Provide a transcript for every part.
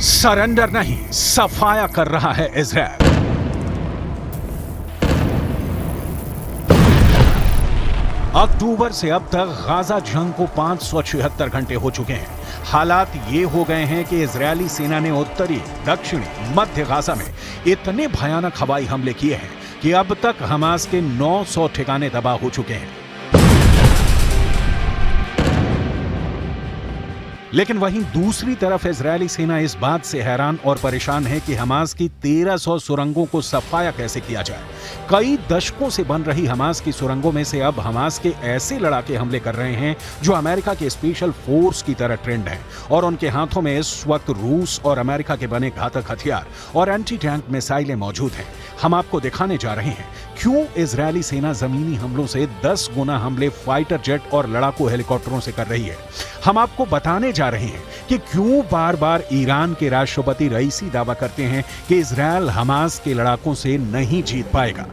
Surrender नहीं, सफाया कर रहा है इजराइल। अक्टूबर से अब तक गाजा जंग को 576 घंटे हो चुके हैं। हालात ये हो गए हैं कि इजरायली सेना ने उत्तरी, दक्षिणी, मध्य गाजा में इतने भयानक हवाई हमले किए हैं कि अब तक हमास के 900 ठिकाने तबाह हो चुके हैं। लेकिन वहीं दूसरी तरफ इजरायली सेना इस बात से हैरान और परेशान है कि हमास की 1300 सुरंगों को सफाया कैसे किया जाए। कई दशकों से बन रही हमास की सुरंगों में से अब हमास के ऐसे लड़ाके हमले कर रहे हैं जो अमेरिका के स्पेशल फोर्स की तरह ट्रेंड हैं और उनके हाथों में इस वक्त रूस और अमेरिका के बने घातक हथियार और एंटी टैंक मिसाइलें मौजूद हैं। हम आपको दिखाने जा रहे हैं क्यों इजरायली सेना जमीनी हमलों से 10 गुना हमले फाइटर जेट और लड़ाकू हेलीकॉप्टरों से कर रही है। हम आपको बताने जा रहे हैं कि क्यों बार बार ईरान के राष्ट्रपति रईसी दावा करते हैं कि इजरायल हमास के लड़ाकों से नहीं जीत पाएगा।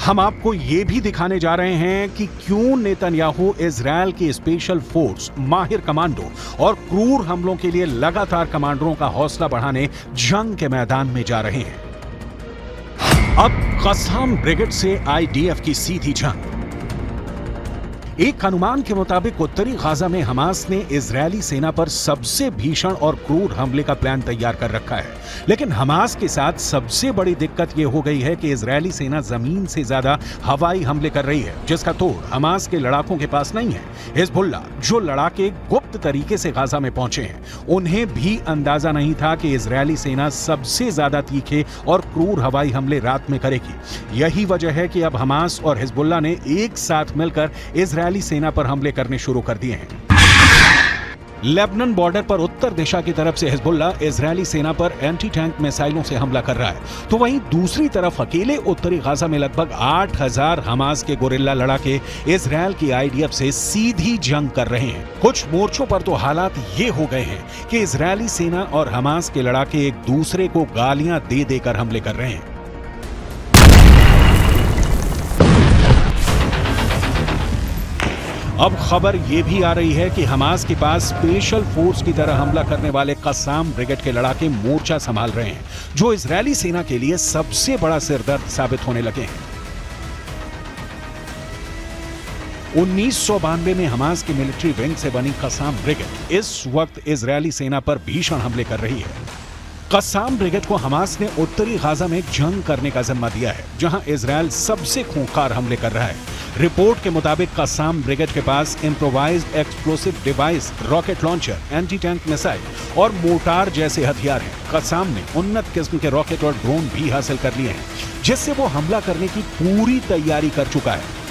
हम आपको यह भी दिखाने जा रहे हैं कि क्यों नेतन्याहू इजरायल की स्पेशल फोर्स, माहिर कमांडो और क्रूर हमलों के लिए लगातार कमांडरों का हौसला बढ़ाने जंग के मैदान में जा रहे हैं। अब कस्साम ब्रिगेड से आईडीएफ की सीधी जंग। एक अनुमान के मुताबिक उत्तरी गाजा में हमास ने इजरायली सेना पर सबसे भीषण और क्रूर हमले का प्लान तैयार कर रखा है। लेकिन हमास के साथ सबसे बड़ी दिक्कत यह हो गई है कि इजरायली सेना जमीन से ज्यादा हवाई हमले कर रही है, जिसका तोड़ हमास के लड़ाकों के पास नहीं है। हिजबुल्लाह, जो लड़ाके गुप्त तरीके से गाजा में पहुंचे हैं, उन्हें भी अंदाजा नहीं था कि इजरायली सेना सबसे ज्यादा तीखे और क्रूर हवाई हमले रात में करेगी। यही वजह है कि अब हमास और हिजबुल्लाह ने एक साथ मिलकर इजरायली सेना पर हमले करने शुरू कर दिए हैं। लेबनान बॉर्डर पर उत्तर दिशा की तरफ से हिजबुल्लाह इजरायली सेना पर एंटी टैंक मिसाइलों से हमला कर रहा है, तो वहीं दूसरी तरफ अकेले उत्तरी गाजा में लगभग 8000 हमास के गोरिल्ला लड़ाके इजरायल की आईडीएफ से सीधी जंग कर रहे हैं। कुछ मोर्चों पर तो हालात ये हो गए हैं कि इजरायली सेना और हमास के लड़ाके एक दूसरे को गालियां दे देकर हमले कर रहे हैं। अब खबर यह भी आ रही है कि हमास के पास स्पेशल फोर्स की तरह हमला करने वाले कस्साम ब्रिगेड के लड़ाके मोर्चा संभाल रहे हैं, जो इजरायली सेना के लिए सबसे बड़ा सिरदर्द साबित होने लगे हैं। 1992 में हमास की मिलिट्री विंग से बनी कस्साम ब्रिगेड इस वक्त इजरायली सेना पर भीषण हमले कर रही है। कस्साम ब्रिगेड को हमास ने उत्तरी गाजा में जंग करने का जिम्मा दिया है, जहां इजरायल सबसे खूंखार हमले कर रहा है। रिपोर्ट के मुताबिक कस्साम ब्रिगेड के पास improvised explosive device, rocket launcher, anti tank missile और मोर्टार जैसे हथियार हैं। कस्साम ने उन्नत किस्म के रॉकेट और ड्रोन भी हासिल कर लिए हैं, जिससे वो हमला करने की पूरी तैयारी कर चुका है।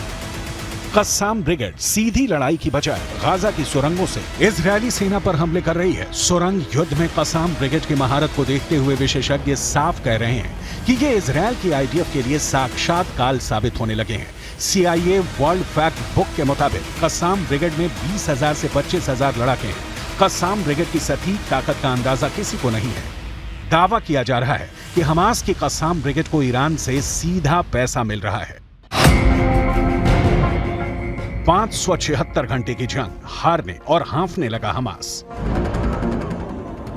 कस्साम ब्रिगेड सीधी लड़ाई की बजाय गाजा की सुरंगों से इजरायली सेना पर हमले कर रही है। सुरंग युद्ध में कस्साम ब्रिगेड की महारत को देखते हुए विशेषज्ञ साफ कह रहे हैं कि ये इजरायल की आईडीएफ के लिए साक्षात काल साबित होने लगे हैं। CIA वर्ल्ड फैक्ट बुक के मुताबिक कस्साम ब्रिगेड में 20,000 से 25,000 लड़ाके हैं। कस्साम ब्रिगेड की सटीक ताकत का अंदाजा किसी को नहीं है। दावा किया जा रहा है कि हमास की कस्साम ब्रिगेड को ईरान से सीधा पैसा मिल रहा है। 576 घंटे की जंग, हारने और हाँफने लगा हमास।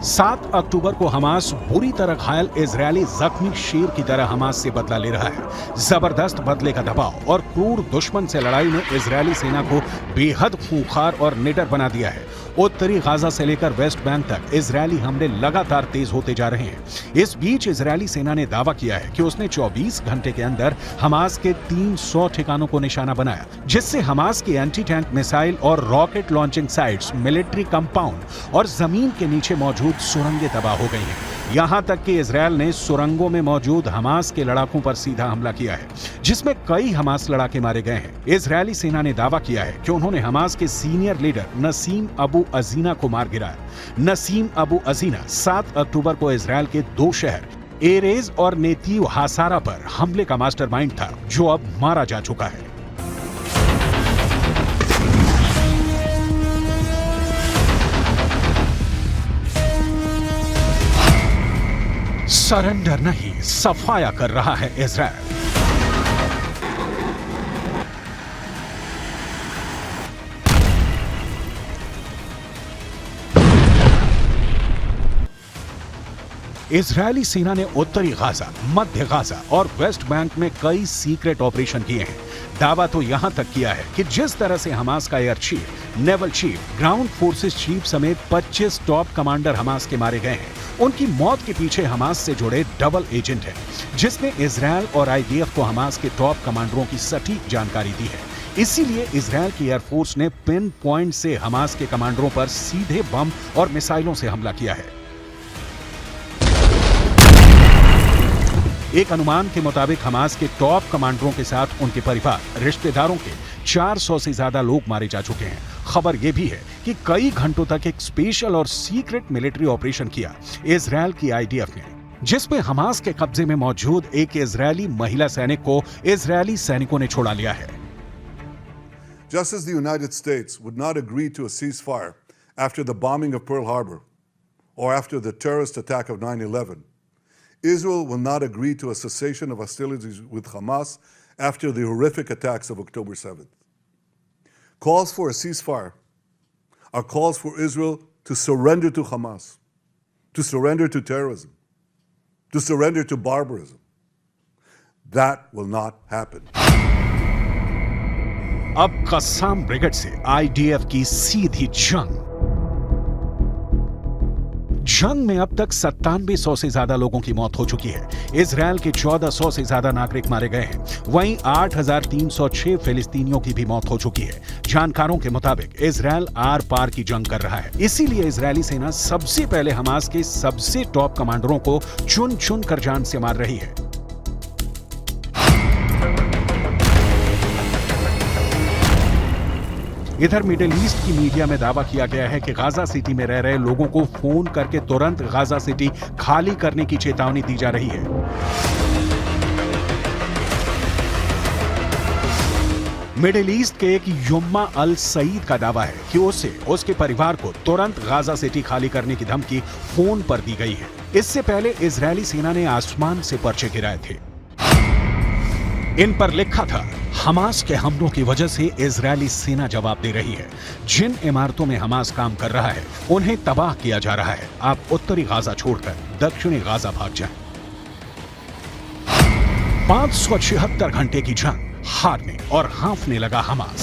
7 अक्टूबर को हमास बुरी तरह घायल इजरायली जख्मी शेर की तरह हमास से बदला ले रहा है। जबरदस्त बदले का दबाव और क्रूर दुश्मन से लड़ाई ने इजरायली सेना को बेहद खूंखार और निडर बना दिया है। उत्तरी गाजा से लेकर वेस्ट बैंक तक इजरायली हमले लगातार तेज होते जा रहे हैं। इस बीच इजरायली सेना ने दावा किया है कि उसने 24 घंटे के अंदर हमास के 300 ठिकानों को निशाना बनाया, जिससे हमास की एंटी टैंक मिसाइल और rocket launching sites, military compound और जमीन के नीचे मौजूद सुरंगें तबाह हो गई हैं। यहां तक कि इजरायल ने सुरंगों में मौजूद हमास के लड़ाकों पर सीधा हमला किया है, जिसमें कई हमास लड़ाके मारे गए हैं। इजरायली सेना ने दावा किया है कि उन्होंने हमास के सीनियर लीडर नसीम अबू अजीना को मार गिराया। नसीम अबू अजीना 7 अक्टूबर को इजरायल के 2 शहर एरेज और नेतीव हासारा पर हमले का मास्टरमाइंड था, जो अब मारा जा चुका है। सरेंडर नहीं, सफाया कर रहा है इजरायल। इजरायली सेना ने उत्तरी गाजा, मध्य गाजा और वेस्ट बैंक में कई सीक्रेट ऑपरेशन किए हैं। दावा तो यहां तक किया है कि जिस तरह से हमास का air chief, naval chief, ground forces chief समेत 25 टॉप कमांडर हमास के मारे गए हैं, उनकी मौत के पीछे हमास से जुड़े डबल एजेंट हैं, जिसने इजरायल और आईडीएफ को हमास के टॉप कमांडरों की सटीक जानकारी दी है। इसीलिए इजरायल की एयरफोर्स ने पिन पॉइंट से हमास के कमांडरों पर सीधे बम और मिसाइलों से हमला किया है। एक अनुमान के मुताबिक हमास के टॉप कमांडरों के साथ उनके परिवार, रिश्तेदारों के 400 से ज्यादा लोग मारे जा चुके हैं। खबर यह भी है कि कई घंटों तक एक स्पेशल और सीक्रेट मिलिट्री ऑपरेशन किया इजरायल की आईडीएफ ने, जिसमें हमास के कब्जे में मौजूद एक इजरायली महिला सैनिक को इजरायली सैनिकों ने छोड़ा लिया है। Just as the United States would not agree to a ceasefire after the bombing of Pearl Harbor or after the terrorist attack of 9/11, Israel will not agree to a cessation of hostilities with Hamas after the horrific attacks of October 7th. Calls for a ceasefire are calls for Israel to surrender to Hamas, to surrender to terrorism, to surrender to barbarism. That will not happen. अब Qassam brigade से IDF की सीधी जंग में अब तक 9700 से ज्यादा लोगों की मौत हो चुकी है। इजरायल के 1400 से ज्यादा नागरिक मारे गए हैं। वहीं 8306 फिलिस्तीनियों की भी मौत हो चुकी है। जानकारों के मुताबिक इजरायल आर पार की जंग कर रहा है। इसीलिए इजरायली सेना सबसे पहले हमास के सबसे टॉप कमांडरों को चुन चुन कर जान से मार रही है। इधर मिडिल ईस्ट की मीडिया में दावा किया गया है कि गाजा सिटी में रह रहे लोगों को फोन करके तुरंत गाजा सिटी खाली करने की चेतावनी दी जा रही है। मिडिल ईस्ट के एक युम्मा अल सईद का दावा है कि उसे उसके परिवार को तुरंत गाजा सिटी खाली करने की धमकी फोन पर दी गई है। इससे पहले इजरायली सेना ने आसमान से पर्चे गिराए थे। इन पर लिखा था, हमास के हमलों की वजह से इजरायली सेना जवाब दे रही है। जिन इमारतों में हमास काम कर रहा है उन्हें तबाह किया जा रहा है। आप उत्तरी गाजा छोड़कर दक्षिणी गाजा भाग जाएं। 576 घंटे की जंग, हारने और हाँफने लगा हमास।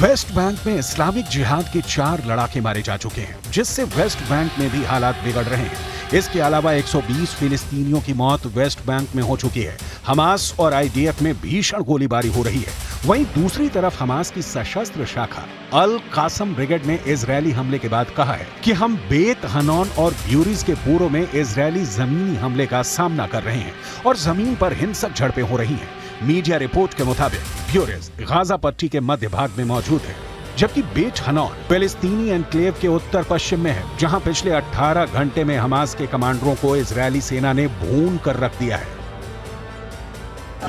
वेस्ट बैंक में इस्लामिक जिहाद के 4 लड़ाके मारे जा चुके हैं, जिससे वेस्ट बैंक में भी हालात बिगड़ रहे हैं। इसके अलावा 120 फिलिस्तीनियों की मौत वेस्ट बैंक में हो चुकी है। हमास और आईडीएफ में भीषण गोलीबारी हो रही है। वहीं दूसरी तरफ हमास की सशस्त्र शाखा अल कासम ब्रिगेड ने इजरायली हमले के बाद कहा है कि हम बेत हनौन और ब्यूरीज के पूर्व में इजरायली जमीनी हमले का सामना कर रहे हैं और जमीन पर हिंसक झड़पें हो रही हैं। मीडिया रिपोर्ट के मुताबिक ब्यूरीज गाजा पट्टी के मध्य भाग में मौजूद है, जबकि बेट हनौन फिलिस्तीनी एनक्लेव के उत्तर पश्चिम में है, जहां पिछले 18 घंटे में हमास के कमांडरों को इजरायली सेना ने भून कर रख दिया है।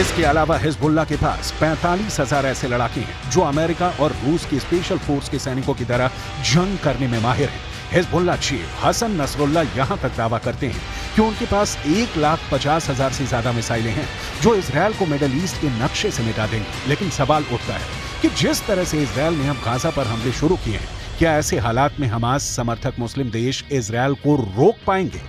इसके अलावा हिजबुल्लाह के पास 45,000 ऐसे लड़ाके हैं जो अमेरिका और रूस की स्पेशल फोर्स के सैनिकों की तरह जंग करने में माहिर हैं। हिजबुल्लाह चीफ हसन नसरुल्लाह यहां तक दावा करते हैं कि उनके पास 1,50,000 से ज्यादा मिसाइलें हैं जो इजरायल को मिडिल ईस्ट के नक्शे से मिटा देंगे। लेकिन सवाल उठता है कि जिस तरह से इजरायल ने अब गाजा पर हमले शुरू किए हैं, क्या ऐसे हालात में हमास समर्थक मुस्लिम देश इजरायल को रोक पाएंगे?